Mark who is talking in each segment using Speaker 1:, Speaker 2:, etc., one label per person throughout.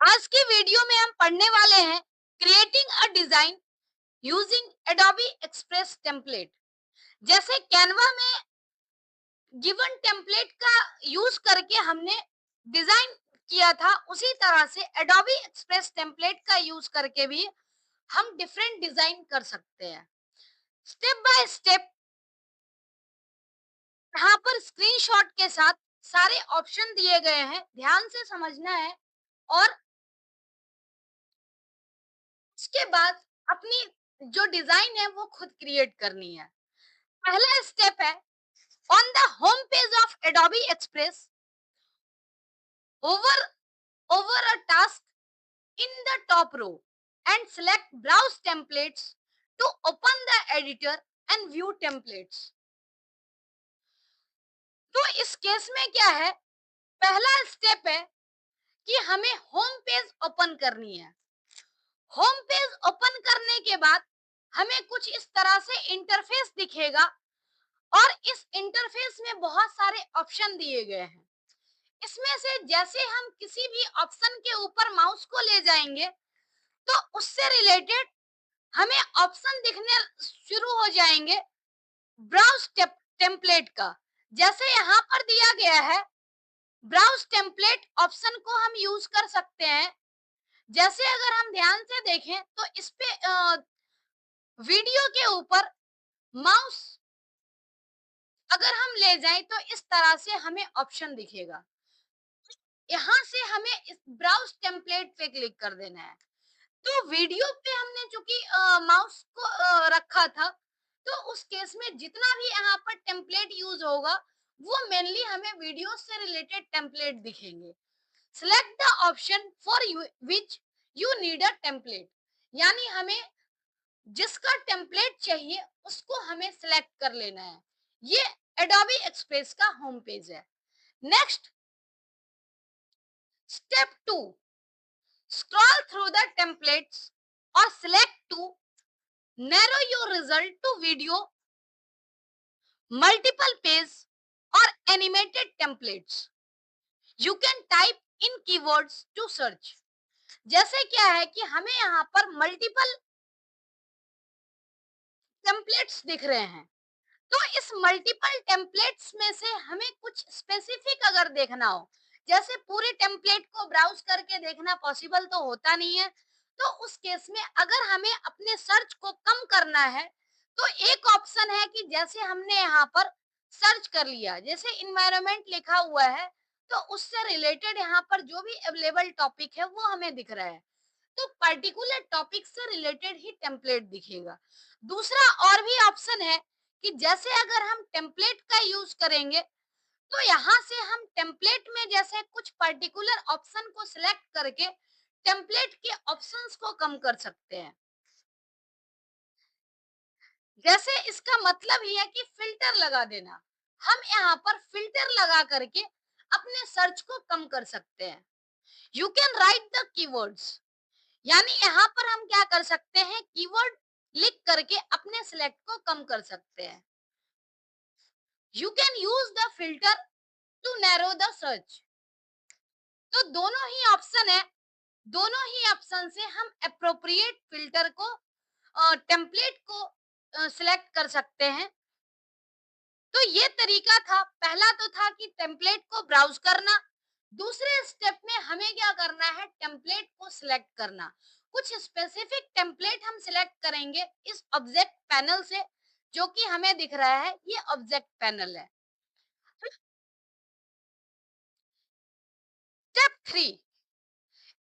Speaker 1: आज के वीडियो में हम पढ़ने वाले हैं creating a design using Adobe express template. जैसे कैनवा में गिवन टेम्पलेट का यूज करके हमने डिजाइन किया था, उसी तरह से एडोबी एक्सप्रेस टेम्पलेट का यूज करके भी हम डिफरेंट डिजाइन कर सकते हैं। स्टेप बाय स्टेप यहाँ पर स्क्रीनशॉट के साथ सारे ऑप्शन दिए गए हैं, ध्यान से समझना है और उसके बाद अपनी जो डिजाइन है वो खुद क्रिएट करनी है। पहला स्टेप है, on the home page of Adobe Express, over over a task in the top row and select browse templates to open the editor and view templates। तो इस केस में क्या है, पहला स्टेप है कि हमें होम पेज ओपन करनी है। होम पेज ओपन करने के बाद हमें कुछ इस तरह से इंटरफेस दिखेगा और इस इंटरफेस में बहुत सारे ऑप्शन दिए गए हैं। इसमें से जैसे हम किसी भी ऑप्शन के ऊपर माउस को ले जाएंगे तो उससे रिलेटेड हमें ऑप्शन दिखने शुरू हो जाएंगे ब्राउज टेम्पलेट का। जैसे यहाँ पर दिया गया है, ब्राउज टेम्पलेट ऑप्शन को हम यूज कर सकते हैं। जैसे अगर हम ध्यान से देखें तो इस पे वीडियो के ऊपर माउस अगर हम ले जाएं तो इस तरह से हमें ऑप्शन दिखेगा। यहाँ से हमें इस ब्राउज टेम्पलेट पे क्लिक कर देना है। तो वीडियो पे हमने चूंकि माउस को रखा था, तो उस केस में जितना भी यहाँ पर टेम्पलेट यूज होगा वो मेनली हमें वीडियो से रिलेटेड टेम्पलेट दिखेंगे। Select the option for which you need a template, यानी हमें जिसका टेम्पलेट चाहिए उसको हमें सिलेक्ट कर लेना है। ये एडोबी एक्सप्रेस का होम पेज है। Next, step 2, scroll through the templates or select to narrow your result to video, multiple page or animated templates. You can type in keywords to search। जैसे क्या है कि हमें यहाँ पर मल्टीपल टेम्पलेट्स दिख रहे हैं, तो इस मल्टीपल टेम्पलेट्स में से हमें कुछ स्पेसिफिक अगर देखना हो, जैसे पूरे टेम्पलेट को ब्राउज करके देखना पॉसिबल तो होता नहीं है, तो उस केस में अगर हमें अपने सर्च को कम करना है तो एक ऑप्शन है कि जैसे हमने यहाँ पर सर्च कर लिया, जैसे इन्वायरमेंट लिखा हुआ है तो उससे रिलेटेड यहाँ पर जो भी अवेलेबल टॉपिक है वो हमें दिख रहा है, तो पर्टिकुलर टॉपिक से रिलेटेड ही टेम्पलेट दिखेगा। दूसरा और भी ऑप्शन है कि जैसे अगर हम टेम्पलेट का यूज करेंगे तो यहाँ से हम टेम्पलेट में जैसे कुछ पर्टिकुलर ऑप्शन को सिलेक्ट करके टेम्पलेट के ऑप्शंस को कम कर सकते हैं। जैसे इसका मतलब ही है कि फिल्टर लगा देना, हम यहाँ पर फिल्टर लगा करके अपने सर्च को कम कर सकते हैं। You can write the keywords, यानी यहाँ पर हम क्या कर सकते हैं, कीवर्ड लिख करके अपने सिलेक्ट को कम कर सकते हैं। You can use the filter to narrow the search. तो दोनों ही ऑप्शन है, दोनों ही ऑप्शन से हम अप्रोप्रिएट फिल्टर को टेम्पलेट को सिलेक्ट कर सकते हैं। तो ये तरीका था, पहला तो था कि टेम्पलेट को ब्राउज करना, दूसरे स्टेप में हमें क्या करना है, टेम्पलेट को सिलेक्ट करना। कुछ स्पेसिफिक टेम्पलेट हम सिलेक्ट करेंगे इस ऑब्जेक्ट पैनल से, जो कि हमें दिख रहा है, ये ऑब्जेक्ट पैनल है। Step 3,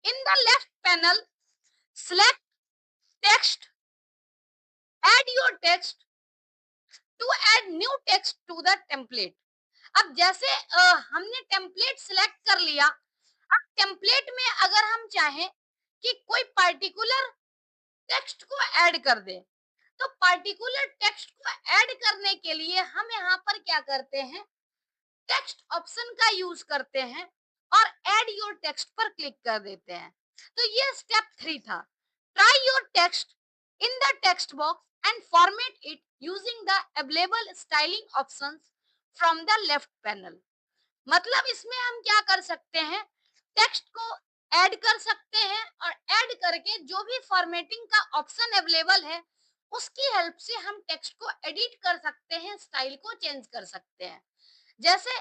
Speaker 1: in the left panel select text, add your text to add new text to the template। अब जैसे हमने टेम्पलेट सिलेक्ट कर लिया, अब टेम्पलेट में अगर हम चाहें कि कोई पर्टिकुलर टेक्स्ट को ऐड कर दे, तो पर्टिकुलर टेक्स्ट को ऐड करने के लिए हम यहाँ पर क्या करते हैं, टेक्स्ट ऑप्शन का यूज करते हैं और ऐड योर टेक्स्ट पर क्लिक कर देते हैं। तो ये स्टेप 3 था। Try your text in the text box and format it using the available styling options from the left panel. मतलब इसमें हम क्या कर सकते हैं, टेक्स्ट को ऐड कर सकते हैं और ऐड करके जो भी फॉर्मेटिंग का ऑप्शन अवेलेबल है उसकी हेल्प से हम टेक्स्ट को एडिट कर सकते हैं, स्टाइल को चेंज कर सकते हैं। जैसे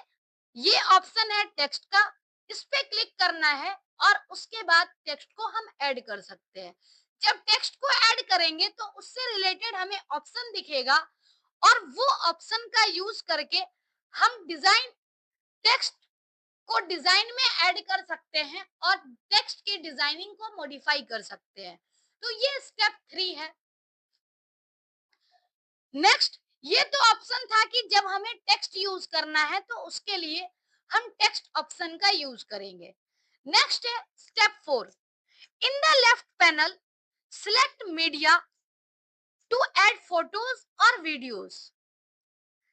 Speaker 1: ये ऑप्शन है टेक्स्ट का, इस पे क्लिक करना है और उसके बाद टेक्स्ट को हम ऐड कर सकते हैं। जब टेक्स्ट को ऐड करेंगे तो उससे रिलेटेड हमें ऑप्शन दिखेगा और वो ऑप्शन का यूज करके हम डिजाइन टेक्स्ट को डिजाइन में ऐड कर सकते हैं और टेक्स्ट की डिजाइनिंग को मॉडिफाई कर सकते हैं। तो ये स्टेप 3 है। नेक्स्ट, ये तो ऑप्शन था कि जब हमें टेक्स्ट यूज करना है तो उसके लिए हम टेक्स्ट ऑप्शन का यूज करेंगे। नेक्स्ट है step 4। In the left panel select media to add photos और वीडियोस।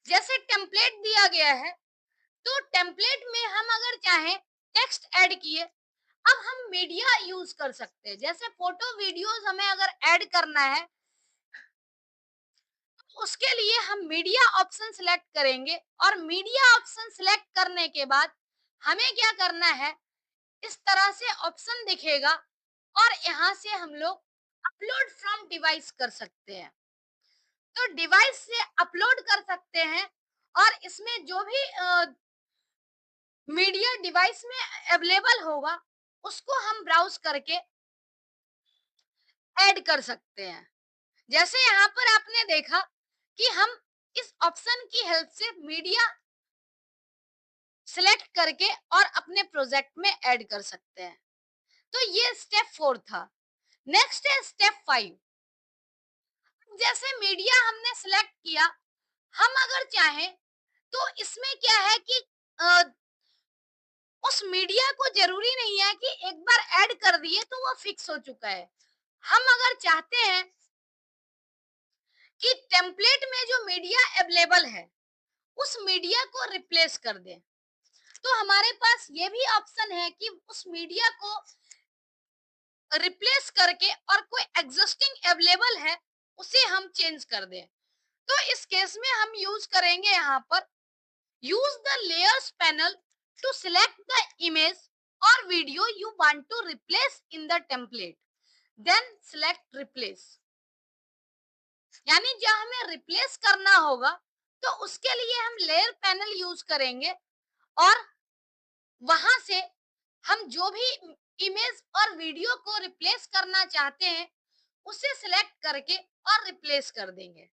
Speaker 1: जैसे टेम्पलेट दिया गया है तो टेम्पलेट में हम अगर चाहें टेक्स्ट ऐड किए, अब हम मीडिया यूज कर सकते हैं। जैसे फोटो वीडियोस हमें अगर ऐड करना है उसके लिए हम मीडिया ऑप्शन सिलेक्ट करेंगे और मीडिया ऑप्शन सिलेक्ट करने के बाद हमें क्या करना है, इस तरह से ऑप्शन दिखेगा और यहाँ से हम लोग अपलोड फ्रॉम डिवाइस कर सकते हैं। तो डिवाइस से अपलोड कर सकते हैं और इसमें जो भी मीडिया डिवाइस में अवेलेबल होगा उसको हम ब्राउज करके ऐड कर सकते हैं। जैसे यहाँ पर आपने देखा कि हम इस ऑप्शन की हेल्प से मीडिया सिलेक्ट करके और अपने प्रोजेक्ट में ऐड कर सकते हैं। तो ये स्टेप 4 था। नेक्स्ट है स्टेप 5। जैसे मीडिया हमने सिलेक्ट किया, हम अगर चाहें तो इसमें क्या है कि अ, उस मीडिया को जरूरी नहीं है कि एक बार ऐड कर दिए तो वो फिक्स हो चुका है। हम अगर चाहते हैं कि टेम्पलेट में जो मीडिया अवेलेबल है उस मीडिया को रिप्लेस कर दें, तो हमारे पास ये भी ऑप्शन है कि उस मीडिया को रिप्लेस करके और कोई एग्जिस्टिंग अवेलेबल है उसे हम चेंज कर दें। तो इस केस में हम यूज करेंगे यहाँ पर use the layers panel to select the image और video you want to replace in the template, then select replace. यानी जब हमें रिप्लेस करना होगा तो उसके लिए हम लेयर पैनल यूज करेंगे और वहां से हम जो भी इमेज और वीडियो को रिप्लेस करना चाहते हैं उसे सिलेक्ट करके और रिप्लेस कर देंगे।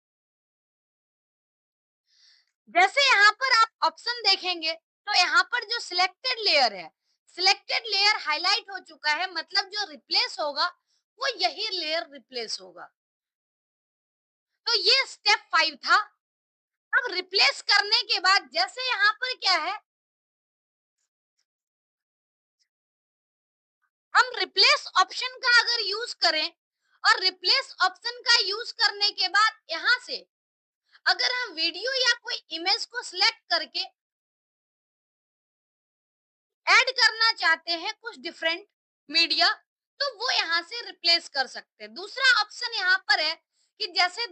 Speaker 1: जैसे यहाँ पर आप ऑप्शन देखेंगे तो यहाँ पर जो सिलेक्टेड लेयर है, सिलेक्टेड लेयर हाईलाइट हो चुका है, मतलब जो रिप्लेस होगा वो यही लेयर रिप्लेस होगा। तो ये स्टेप 5 था। अब रिप्लेस करने के बाद जैसे यहाँ पर क्या है, हम रिप्लेस ऑप्शन का अगर यूज करें और रिप्लेस ऑप्शन का यूज करने के बाद यहाँ से अगर हम वीडियो या कोई इमेज को सिलेक्ट करके ऐड करना चाहते हैं कुछ डिफरेंट मीडिया, तो वो यहाँ से रिप्लेस कर सकते हैं। दूसरा ऑप्शन यहाँ पर है कि जैसे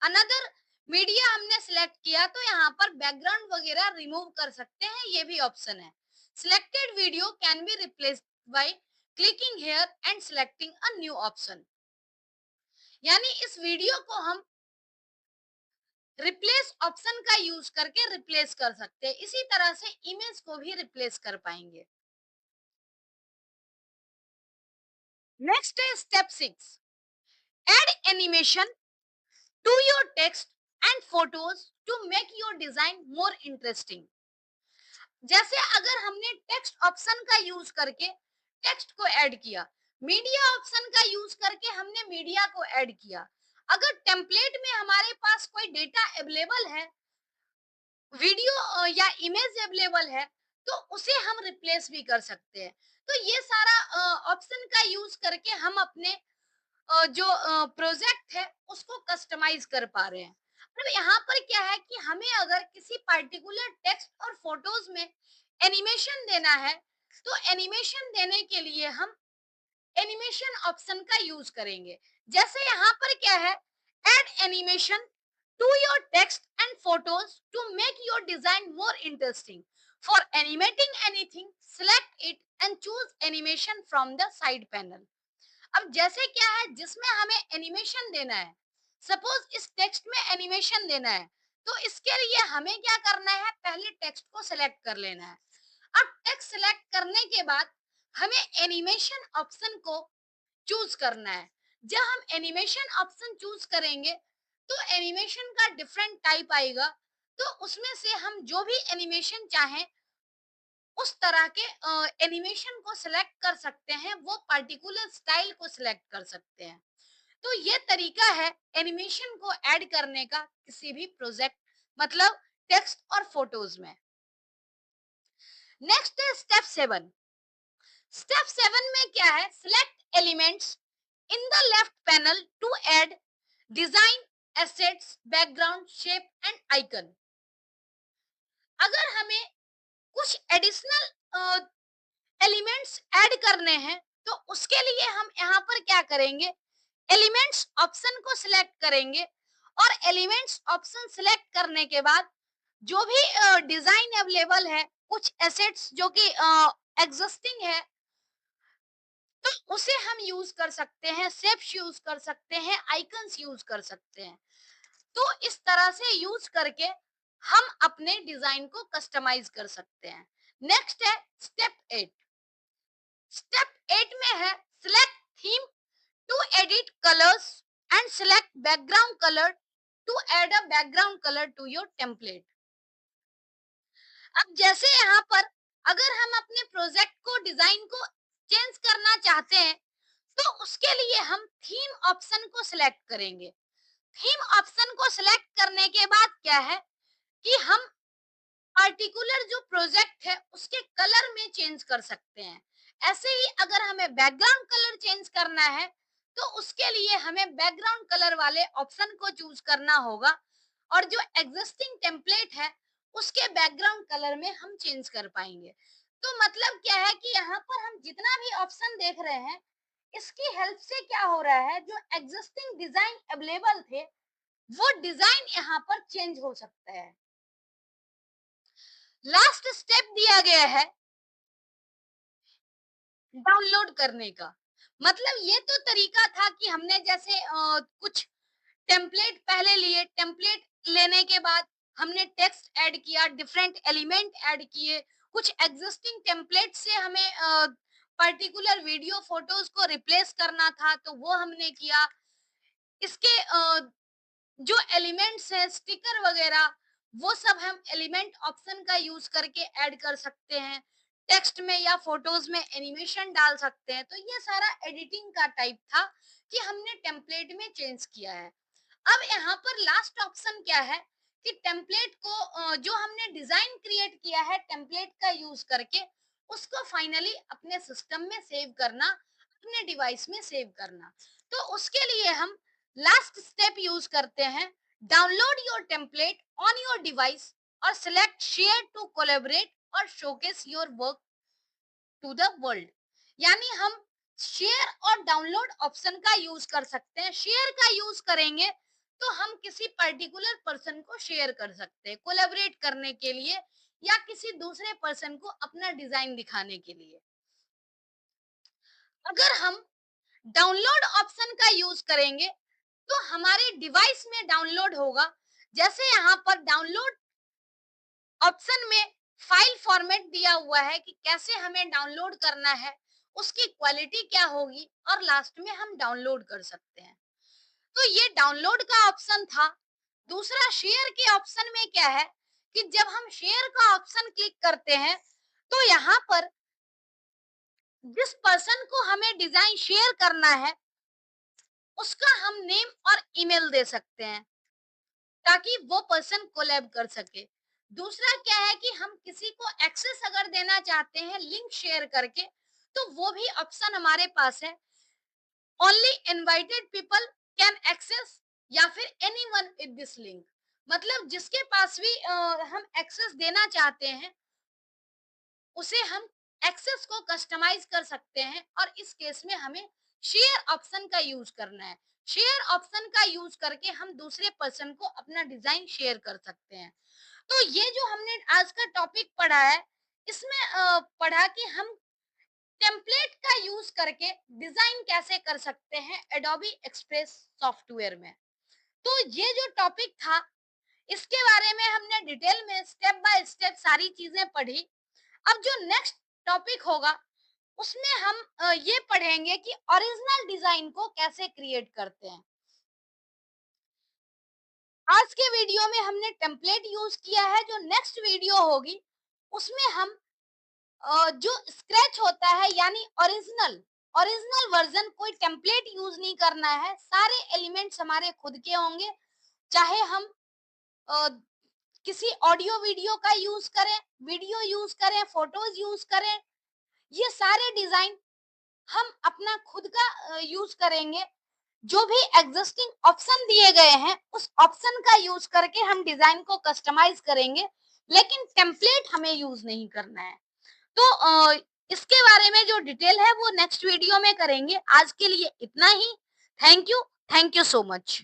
Speaker 1: अनदर मीडिया हमने सिलेक्ट किया तो यहाँ पर बैकग्राउंड वगैरह रिमूव कर सकते हैं, ये भी ऑप्शन है। Selected video can be replaced by clicking here and selecting a new option. यानी इस वीडियो को हम रिप्लेस ऑप्शन का यूज करके रिप्लेस कर सकते हैं। इसी तरह से इमेज को भी रिप्लेस कर पाएंगे। नेक्स्ट है step 6। Add animation to your text and photos to make your design more interesting. जैसे अगर हमने टेक्स्ट ऑप्शन का यूज करके टेक्स्ट को ऐड किया, मीडिया ऑप्शन का यूज करके हमने मीडिया को ऐड किया, अगर टेम्पलेट में हमारे पास कोई डेटा अवेलेबल है, वीडियो या इमेज अवेलेबल है, तो उसे हम रिप्लेस भी कर सकते हैं। तो ये सारा ऑप्शन का यूज करके हम अपने जो प्रोजेक्ट है उसको कस्टमाइज कर पा रहे हैं। अब यहाँ पर क्या है कि हमें अगर किसी पर्टिकुलर टेक्स्ट और फोटोज में एनिमेशन देना है तो एनिमेशन देने के लिए हम एनिमेशन ऑप्शन का यूज करेंगे। जैसे यहाँ पर क्या है, add animation to your text and photos to make your design more interesting. For animating anything select it and choose animation from the side panel. अब जैसे क्या है, जिसमें हमें एनिमेशन देना है, सपोज इस टेक्स्ट में एनिमेशन देना है, तो इसके लिए हमें क्या करना है, पहले टेक्स्ट को सिलेक्ट कर लेना है। अब टेक्स्ट सिलेक्ट करने के बाद हमें एनिमेशन ऑप्शन को चूज करना है। जब हम एनिमेशन ऑप्शन चूज करेंगे तो एनिमेशन का डिफरेंट टाइप आएगा, तो उसमें से हम जो भी एनिमेशन चाहें उस तरह के एनिमेशन को सिलेक्ट कर सकते हैं, वो पर्टिकुलर स्टाइल को सिलेक्ट कर सकते हैं। तो ये तरीका है एनिमेशन को ऐड करने का किसी भी प्रोजेक्ट, मतलब टेक्स्ट और फोटोज में। नेक्स्ट है स्टेप 7। स्टेप 7 में क्या है, select elements in the left panel to add design, assets, background, shape and icon. अगर हमें कुछ एडिशनल एलिमेंट्स ऐड करने हैं, तो उसके लिए हम यहाँ पर क्या करेंगे, एलिमेंट्स ऑप्शन को सिलेक्ट करेंगे, और एलिमेंट्स ऑप्शन सिलेक्ट करने के बाद जो भी डिजाइन अवेलेबल है, कुछ एसेट्स जो कि एग्जिस्टिंग है, तो उसे हम यूज कर सकते हैं, शेप्स यूज कर सकते हैं, आइकन्स यूज कर सकते हैं। तो इस तरह से यूज करके हम अपने डिजाइन को कस्टमाइज कर सकते हैं। नेक्स्ट है स्टेप 8। स्टेप 8 में है select theme to edit colours and select background colour to add a background colour to your template. अब जैसे यहाँ पर अगर हम अपने प्रोजेक्ट को, डिजाइन को चेंज करना चाहते हैं, तो उसके लिए हम थीम ऑप्शन को सिलेक्ट करेंगे। थीम ऑप्शन को सिलेक्ट करने के बाद क्या है कि हम पार्टिकुलर जो प्रोजेक्ट है उसके कलर में चेंज कर सकते हैं। ऐसे ही अगर हमें बैकग्राउंड कलर चेंज करना है, तो उसके लिए हमें बैकग्राउंड कलर वाले ऑप्शन को चूज करना होगा, और जो एग्जिस्टिंग टेम्पलेट है उसके बैकग्राउंड कलर में हम चेंज कर पाएंगे। तो मतलब क्या है कि यहाँ पर हम जितना भी ऑप्शन देख रहे हैं, इसकी हेल्प से क्या हो रहा है, जो एग्जिस्टिंग डिजाइन अवेलेबल थे वो डिजाइन यहाँ पर चेंज हो सकता है। लास्ट स्टेप दिया गया है डाउनलोड करने का। मतलब ये तो तरीका था कि हमने जैसे कुछ टेम्पलेट पहले लिए, टेम्पलेट लेने के बाद हमने टेक्स्ट ऐड किया, डिफरेंट एलिमेंट ऐड किए, कुछ एग्जिस्टिंग टेम्पलेट से हमें पर्टिकुलर वीडियो फोटोज को रिप्लेस करना था, तो वो हमने किया। इसके जो एलिमेंट्स है, स्टिकर वगैरह, वो सब हम एलिमेंट ऑप्शन का यूज करके ऐड कर सकते हैं। टेक्स्ट में या फोटोज में एनिमेशन डाल सकते हैं। तो ये सारा एडिटिंग का टाइप था कि हमने टेम्पलेट में चेंज किया है। अब यहाँ पर लास्ट ऑप्शन क्या है कि टेम्पलेट को जो हमने डिजाइन क्रिएट किया है टेम्पलेट का यूज करके, उसको फाइनली अपने सिस्टम में सेव करना, अपने डिवाइस में सेव करना। तो उसके लिए हम लास्ट स्टेप यूज करते हैं, download your template on your device और सिलेक्ट शेयर टू कोलैबोरेट और showcase your work to the world. यानी हम शेयर और डाउनलोड ऑप्शन का यूज कर सकते हैं। शेयर का यूज करेंगे तो हम किसी पर्टिकुलर पर्सन को शेयर कर सकते हैं कोलैबोरेट करने के लिए, या किसी दूसरे पर्सन को अपना डिजाइन दिखाने के लिए। अगर हम डाउनलोड ऑप्शन का यूज करेंगे तो हमारे डिवाइस में डाउनलोड होगा। जैसे यहाँ पर डाउनलोड ऑप्शन में फाइल फॉर्मेट दिया हुआ है कि कैसे हमें डाउनलोड करना है, उसकी क्वालिटी क्या होगी, और लास्ट में हम डाउनलोड कर सकते हैं। तो ये डाउनलोड का ऑप्शन था। दूसरा शेयर के ऑप्शन में क्या है कि जब हम शेयर का ऑप्शन क्लिक करते हैं, तो यहाँ पर जिस पर्सन को हमें डिजाइन शेयर करना है उसका हम नेम और ईमेल दे सकते हैं, ताकि वो पर्सन कोलैब कर सके। दूसरा क्या है कि हम किसी को एक्सेस अगर देना चाहते हैं लिंक शेयर करके, तो वो भी ऑप्शन हमारे पास है। Only invited people can access, या फिर एनीवन विद दिस लिंक। मतलब जिसके पास भी हम एक्सेस देना चाहते हैं उसे हम एक्सेस को कस्टमाइज कर सकते हैं, और इस केस में हमें शेयर ऑप्शन का यूज करना है। शेयर ऑप्शन का यूज करके हम दूसरे पर्सन को अपना डिजाइन शेयर कर सकते हैं। तो ये जो हमने आज का टॉपिक पढ़ा है, इसमें पढ़ा कि हम टेम्पलेट का यूज करके डिजाइन कैसे कर सकते हैं एडोबी एक्सप्रेस सॉफ्टवेयर में। तो ये जो टॉपिक था, इसके बारे में हमने डिटेल में स्टेप बाय स्टेप सारी चीजें पढ़ी। अब जो नेक्स्ट टॉपिक होगा, उसमें हम ये पढ़ेंगे कि ओरिजिनल डिजाइन को कैसे क्रिएट करते हैं। आज के वीडियो में हमने टेम्पलेट यूज किया है। जो नेक्स्ट वीडियो होगी, उसमें हम जो स्क्रैच होता है यानी ओरिजिनल ओरिजिनल वर्जन, कोई टेम्पलेट यूज नहीं करना है, सारे एलिमेंट्स हमारे खुद के होंगे। चाहे हम अ, किसी ऑडियो वीडियो का यूज करें, वीडियो यूज करें, फोटोज यूज करें, ये सारे डिजाइन हम अपना खुद का यूज करेंगे। जो भी एग्जिस्टिंग ऑप्शन दिए गए हैं, उस ऑप्शन का यूज करके हम डिजाइन को कस्टमाइज करेंगे, लेकिन टेम्पलेट हमें यूज नहीं करना है। तो इसके बारे में जो डिटेल है वो नेक्स्ट वीडियो में करेंगे। आज के लिए इतना ही। Thank you so much.